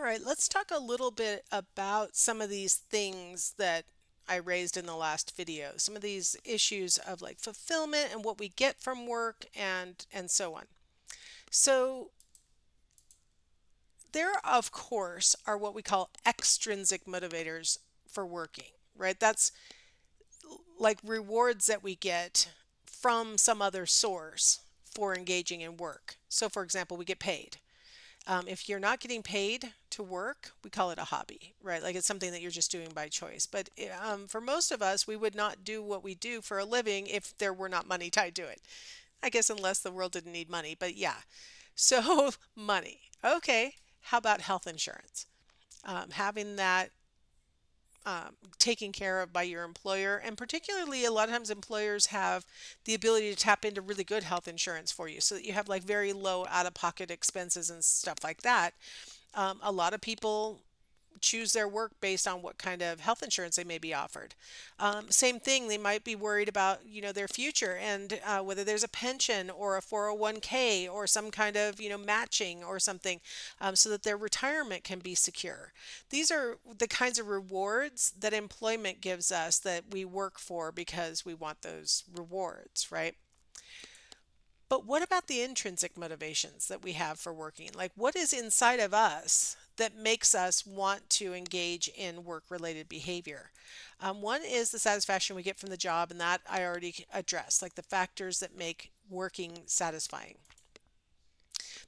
All right, let's talk a little bit about some of these things that I raised in the last video. Some of these issues of like fulfillment and what we get from work and so on. So there of course are what we call extrinsic motivators for working, right? That's like rewards that we get from some other source for engaging in work. So for example, we get paid. If you're not getting paid to work, we call it a hobby, right? Like it's something that you're just doing by choice. But for most of us, we would not do what we do for a living if there were not money tied to it. I guess unless the world didn't need money, but yeah. So money. Okay. How about health insurance? Having that taken care of by your employer. And particularly, a lot of times employers have the ability to tap into really good health insurance for you so that you have like very low out of pocket expenses and stuff like that. A lot of people choose their work based on what kind of health insurance they may be offered. Same thing, they might be worried about, their future and whether there's a pension or a 401k or some kind of, matching or something so that their retirement can be secure. These are the kinds of rewards that employment gives us that we work for because we want those rewards, right? But what about the intrinsic motivations that we have for working? Like, what is inside of us that makes us want to engage in work related behavior? One is the satisfaction we get from the job, and that I already addressed, like the factors that make working satisfying.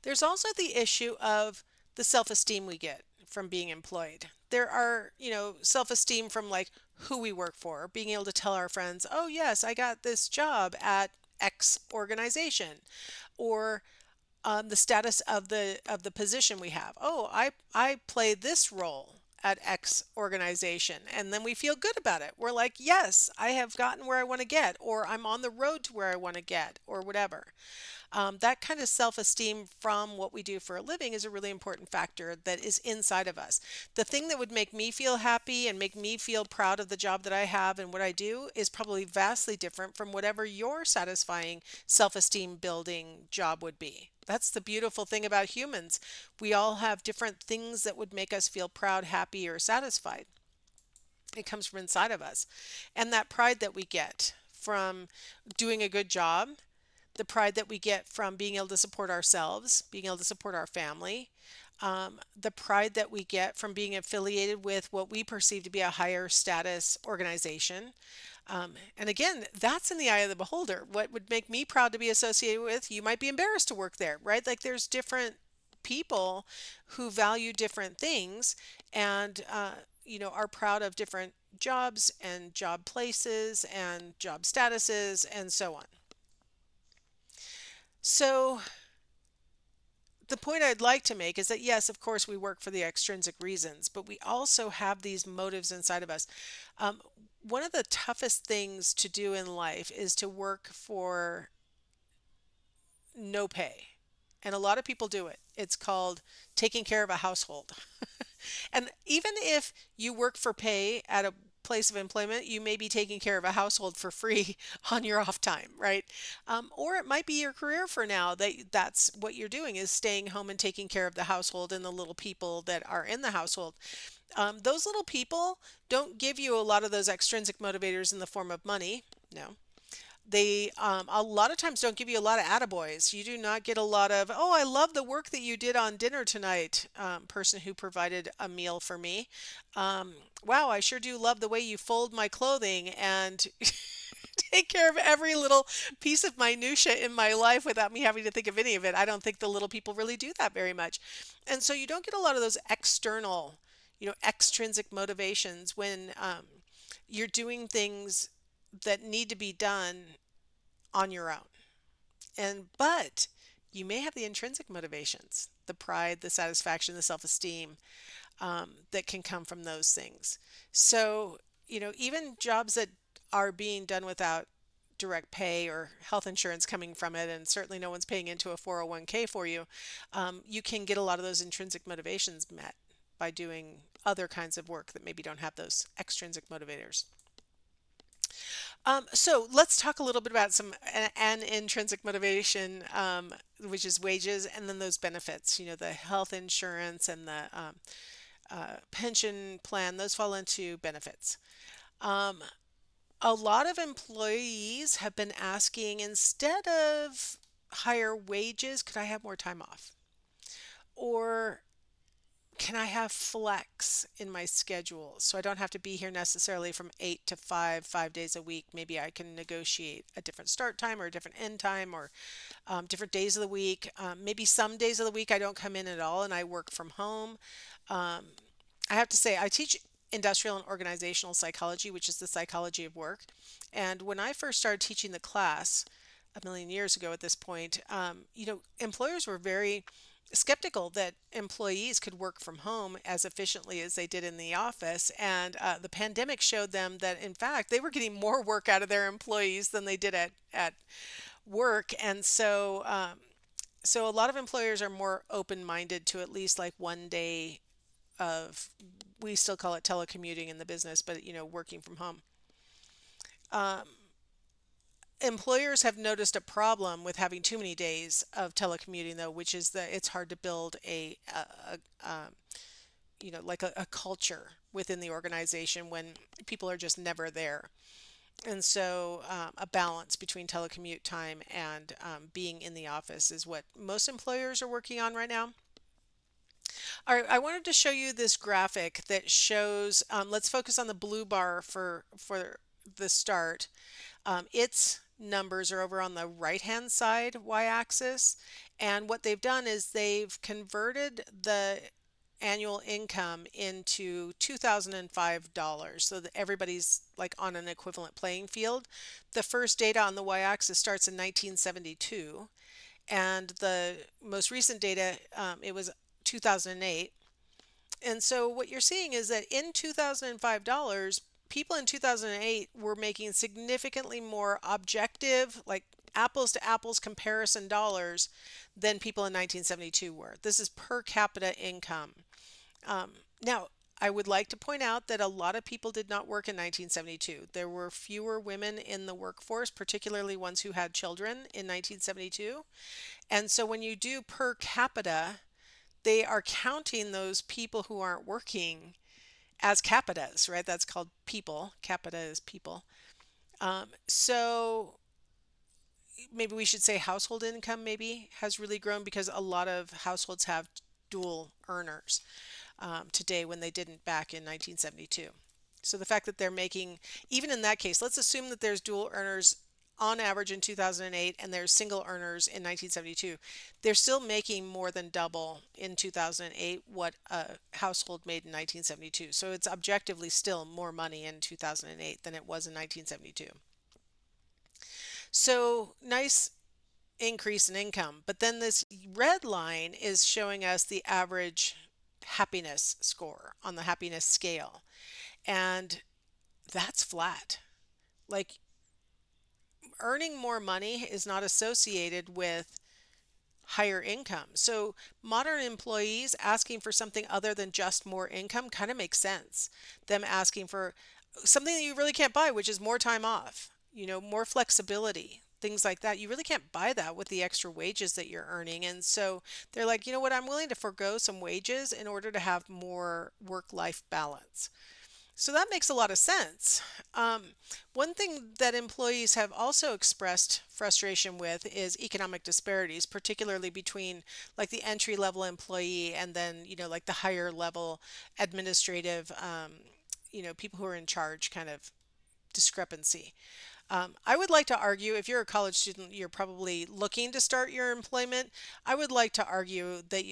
There's also the issue of the self esteem we get from being employed. There are, self esteem from like who we work for, being able to tell our friends, oh, yes, I got this job at X organization, or the status of the position we have. Oh, I play this role at X organization, and then we feel good about it. We're like, yes, I have gotten where I want to get, or I'm on the road to where I want to get, or whatever. That kind of self esteem from what we do for a living is a really important factor that is inside of us. The thing that would make me feel happy and make me feel proud of the job that I have and what I do is probably vastly different from whatever your satisfying self esteem building job would be. That's the beautiful thing about humans. We all have different things that would make us feel proud, happy, or satisfied. It comes from inside of us. And that pride that we get from doing a good job, the pride that we get from being able to support ourselves, being able to support our family, the pride that we get from being affiliated with what we perceive to be a higher status organization. And again, that's in the eye of the beholder. What would make me proud to be associated with, you might be embarrassed to work there, right? Like there's different people who value different things and, are proud of different jobs and job places and job statuses and so on. So, the point I'd like to make is that yes, of course, we work for the extrinsic reasons, but we also have these motives inside of us. Um, One of the toughest things to do in life is to work for no pay. And a lot of people do it. It's called taking care of a household. And even if you work for pay at a place of employment, you may be taking care of a household for free on your off time, right? Or it might be your career for now that's what you're doing is staying home and taking care of the household and the little people that are in the household. Those little people don't give you a lot of those extrinsic motivators in the form of money. No, they a lot of times don't give you a lot of attaboys. You do not get a lot of, oh, I love the work that you did on dinner tonight, person who provided a meal for me. Um, wow, I sure do love the way you fold my clothing and take care of every little piece of minutia in my life without me having to think of any of it. I don't think the little people really do that very much. And so you don't get a lot of those external, extrinsic motivations when you're doing things that need to be done on your own. But you may have the intrinsic motivations, the pride, the satisfaction, the self-esteem that can come from those things. So, even jobs that are being done without direct pay or health insurance coming from it, and certainly no one's paying into a 401k for you, you can get a lot of those intrinsic motivations met by doing other kinds of work that maybe don't have those extrinsic motivators. So let's talk a little bit about an intrinsic motivation, which is wages, and then those benefits. The health insurance and the pension plan. Those fall into benefits. Um, a lot of employees have been asking, instead of higher wages, could I have more time off? Or can I have flex in my schedule so I don't have to be here necessarily from 8 to 5, 5 days a week? Maybe I can negotiate a different start time or a different end time, or different days of the week. Maybe some days of the week I don't come in at all and I work from home. Um, I have to say, I teach industrial and organizational psychology, which is the psychology of work. And when I first started teaching the class a million years ago at this point, employers were very skeptical that employees could work from home as efficiently as they did in the office. And the pandemic showed them that, in fact, they were getting more work out of their employees than they did at work. And so a lot of employers are more open-minded to at least like one day of, we still call it telecommuting in the business, but working from home. Um, Employers have noticed a problem with having too many days of telecommuting, though, which is that it's hard to build a culture within the organization when people are just never there. And so, a balance between telecommute time and being in the office is what most employers are working on right now. All right, I wanted to show you this graphic that shows, let's focus on the blue bar for the start. Its numbers are over on the right-hand side y-axis, and what they've done is they've converted the annual income into $2005 so that everybody's like on an equivalent playing field. The first data on the y-axis starts in 1972, and the most recent data, it was 2008. And so what you're seeing is that in $2005, people in 2008 were making significantly more objective, like apples to apples comparison dollars than people in 1972 were. This is per capita income. Now, I would like to point out that a lot of people did not work in 1972. There were fewer women in the workforce, particularly ones who had children in 1972. And so when you do per capita, they are counting those people who aren't working as capitas, right? That's called people. Capita is people. So maybe we should say household income maybe has really grown because a lot of households have dual earners today when they didn't back in 1972. So the fact that they're making, even in that case, let's assume that there's dual earners on average in 2008 and there's single earners in 1972. They're still making more than double in 2008 what a household made in 1972. So it's objectively still more money in 2008 than it was in 1972. So nice increase in income. But then this red line is showing us the average happiness score on the happiness scale. And that's flat. Like, earning more money is not associated with higher income. So modern employees asking for something other than just more income kind of makes sense. Them asking for something that you really can't buy, which is more time off, more flexibility, things like that. You really can't buy that with the extra wages that you're earning. And so they're like, you know what, I'm willing to forego some wages in order to have more work-life balance. So that makes a lot of sense. One thing that employees have also expressed frustration with is economic disparities, particularly between like the entry level employee and then, like the higher level administrative, people who are in charge kind of discrepancy. I would like to argue, if you're a college student, you're probably looking to start your employment. I would like to argue that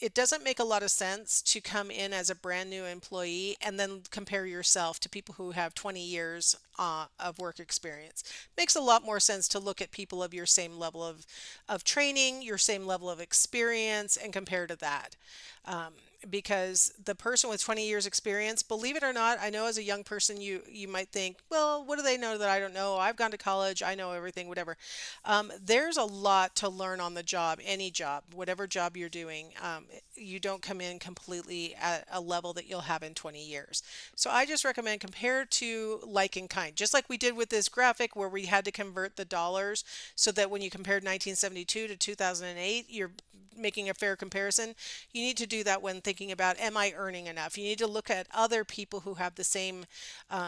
it doesn't make a lot of sense to come in as a brand new employee and then compare yourself to people who have 20 years of work experience. Makes a lot more sense to look at people of your same level of training, your same level of experience, and compare to that. Because the person with 20 years experience, believe it or not, I know as a young person you might think, well, what do they know that I don't know? I've gone to college, I know everything, whatever. There's a lot to learn on the job, any job, whatever job you're doing. You don't come in completely at a level that you'll have in 20 years. So I just recommend compare to like and kind. mind. Just like we did with this graphic where we had to convert the dollars so that when you compared 1972 to 2008, you're making a fair comparison. You need to do that when thinking about, am I earning enough? You need to look at other people who have the same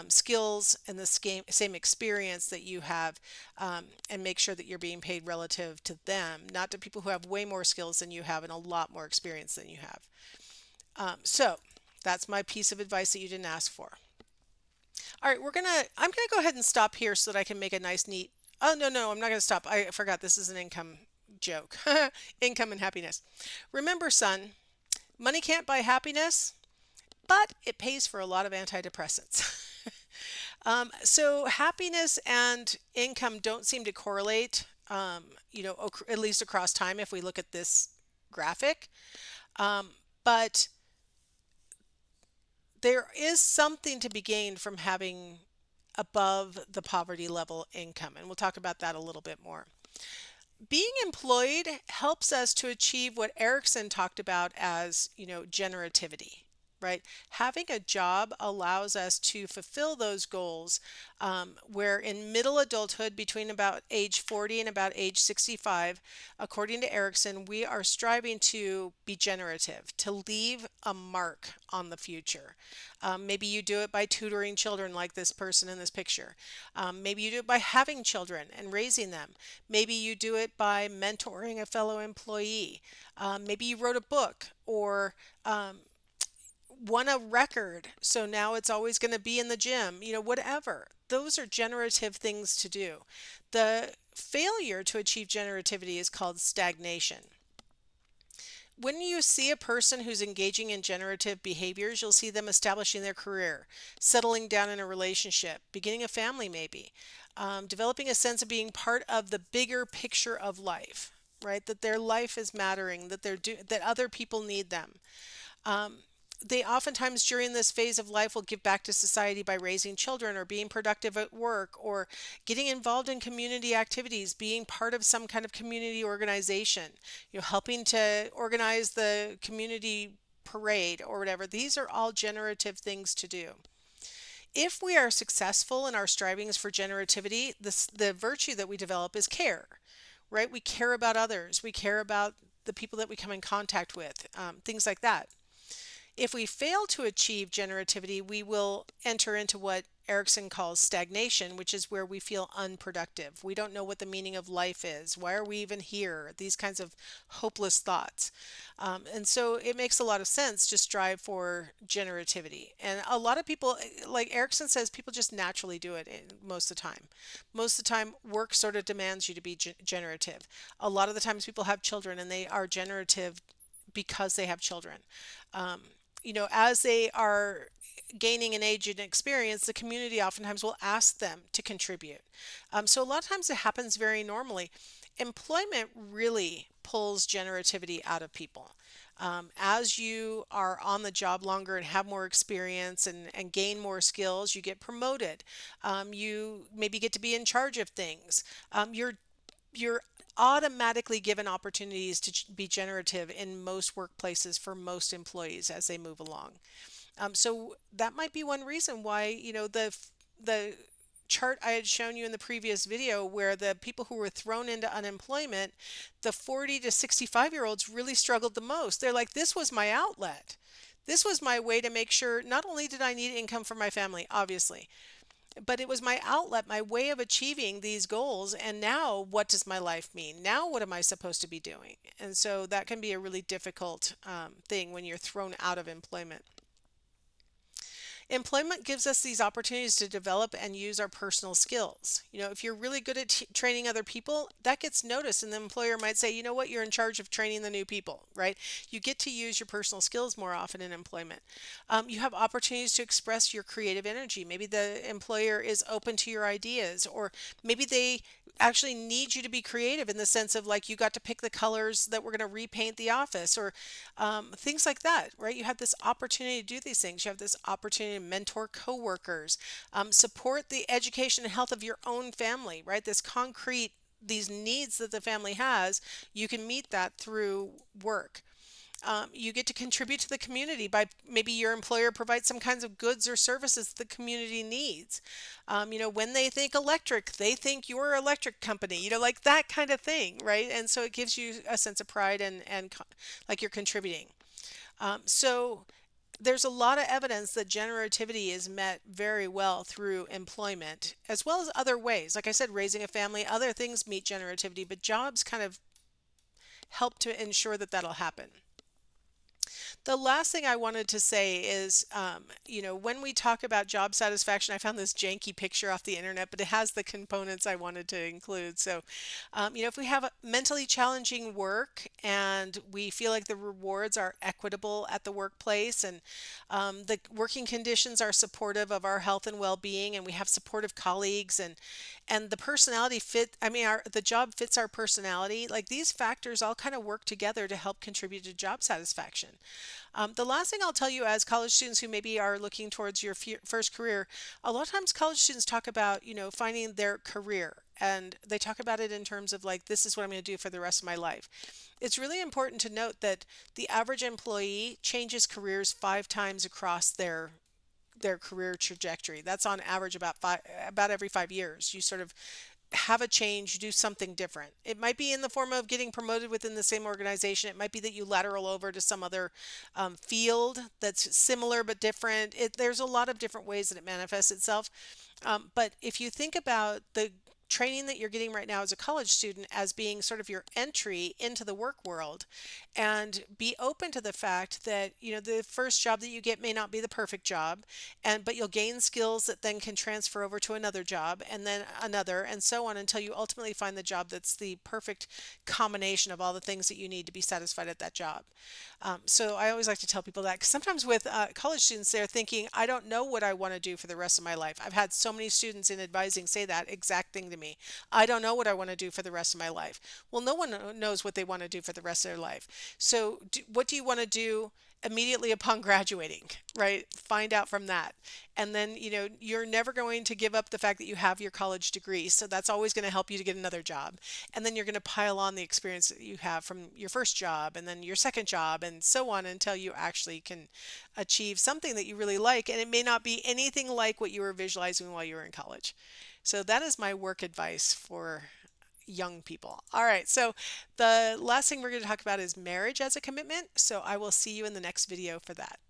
skills and the same experience that you have, and make sure that you're being paid relative to them, not to people who have way more skills than you have and a lot more experience than you have. So that's my piece of advice that you didn't ask for. All right, I'm gonna go ahead and stop here so that I can make a nice neat. Oh, no, no, I'm not gonna stop. I forgot this is an income joke. Income and happiness. Remember, son, money can't buy happiness, but it pays for a lot of antidepressants. So happiness and income don't seem to correlate, at least across time if we look at this graphic. But there is something to be gained from having above the poverty level income, and we'll talk about that a little bit more. Being employed helps us to achieve what Erickson talked about as, generativity, right? Having a job allows us to fulfill those goals, where in middle adulthood, between about age 40 and about age 65, according to Erickson, we are striving to be generative, to leave a mark on the future. Maybe you do it by tutoring children like this person in this picture. Maybe you do it by having children and raising them. Maybe you do it by mentoring a fellow employee. Maybe you wrote a book or won a record, so now it's always going to be in the gym, whatever. Those are generative things to do. The failure to achieve generativity is called stagnation. When you see a person who's engaging in generative behaviors, you'll see them establishing their career, settling down in a relationship, beginning a family maybe, developing a sense of being part of the bigger picture of life, right? That their life is mattering, that other people need them. They oftentimes during this phase of life will give back to society by raising children or being productive at work or getting involved in community activities, being part of some kind of community organization, helping to organize the community parade or whatever. These are all generative things to do. If we are successful in our strivings for generativity, the virtue that we develop is care, right? We care about others. We care about the people that we come in contact with, things like that. If we fail to achieve generativity, we will enter into what Erickson calls stagnation, which is where we feel unproductive. We don't know what the meaning of life is. Why are we even here? These kinds of hopeless thoughts. And so it makes a lot of sense to strive for generativity. And a lot of people, like Erickson says, people just naturally do it most of the time. Most of the time, work sort of demands you to be generative. A lot of the times people have children and they are generative because they have children. As they are gaining an age and experience, the community oftentimes will ask them to contribute. So a lot of times it happens very normally. Employment really pulls generativity out of people. As you are on the job longer and have more experience and gain more skills, you get promoted. You maybe get to be in charge of things. You're automatically given opportunities to be generative in most workplaces for most employees as they move along. So that might be one reason why, the chart I had shown you in the previous video where the people who were thrown into unemployment, the 40 to 65-year-olds really struggled the most. They're like, this was my outlet. This was my way to make sure not only did I need income for my family, obviously, but it was my outlet, my way of achieving these goals. And now what does my life mean? Now what am I supposed to be doing? And so that can be a really difficult thing when you're thrown out of employment. Employment gives us these opportunities to develop and use our personal skills. If you're really good at training other people, that gets noticed, and the employer might say, you know what, you're in charge of training the new people, right? You get to use your personal skills more often in employment. You have opportunities to express your creative energy. Maybe the employer is open to your ideas, or maybe they actually need you to be creative in the sense of like you got to pick the colors that we're going to repaint the office, or things like that, right? You have this opportunity to do these things. You have this opportunity to mentor coworkers, support the education and health of your own family, right? These needs that the family has, you can meet that through work. You get to contribute to the community by maybe your employer provides some kinds of goods or services the community needs. When they think electric, they think your electric company, like that kind of thing, right? And so it gives you a sense of pride and like you're contributing. So there's a lot of evidence that generativity is met very well through employment, as well as other ways. Like I said, raising a family, other things meet generativity, but jobs kind of help to ensure that that'll happen. The last thing I wanted to say is, when we talk about job satisfaction, I found this janky picture off the internet, but it has the components I wanted to include. So, if we have a mentally challenging work and we feel like the rewards are equitable at the workplace and the working conditions are supportive of our health and well-being, and we have supportive colleagues and the personality fit, the job fits our personality, like these factors all kind of work together to help contribute to job satisfaction. The last thing I'll tell you, as college students who maybe are looking towards your first career, a lot of times college students talk about, finding their career. And they talk about it in terms of like, this is what I'm going to do for the rest of my life. It's really important to note that the average employee changes careers 5 times across their career trajectory. That's on average about every 5 years. You sort of have a change, do something different. It might be in the form of getting promoted within the same organization. It might be that you lateral over to some other field that's similar but different. There's a lot of different ways that it manifests itself. But if you think about the training that you're getting right now as a college student as being sort of your entry into the work world, and be open to the fact that the first job that you get may not be the perfect job, but you'll gain skills that then can transfer over to another job and then another, and so on until you ultimately find the job that's the perfect combination of all the things that you need to be satisfied at that job. So I always like to tell people that, because sometimes with college students, they're thinking, I don't know what I want to do for the rest of my life. I've had so many students in advising say that exact thing to me. I don't know what I want to do for the rest of my life. Well, no one knows what they want to do for the rest of their life. So, what do you want to do immediately upon graduating, right? Find out from that. And then, you're never going to give up the fact that you have your college degree. So, that's always going to help you to get another job. And then you're going to pile on the experience that you have from your first job and then your second job and so on until you actually can achieve something that you really like. And it may not be anything like what you were visualizing while you were in college. So, that is my work advice for young people. All right, so the last thing we're going to talk about is marriage as a commitment. So I will see you in the next video for that.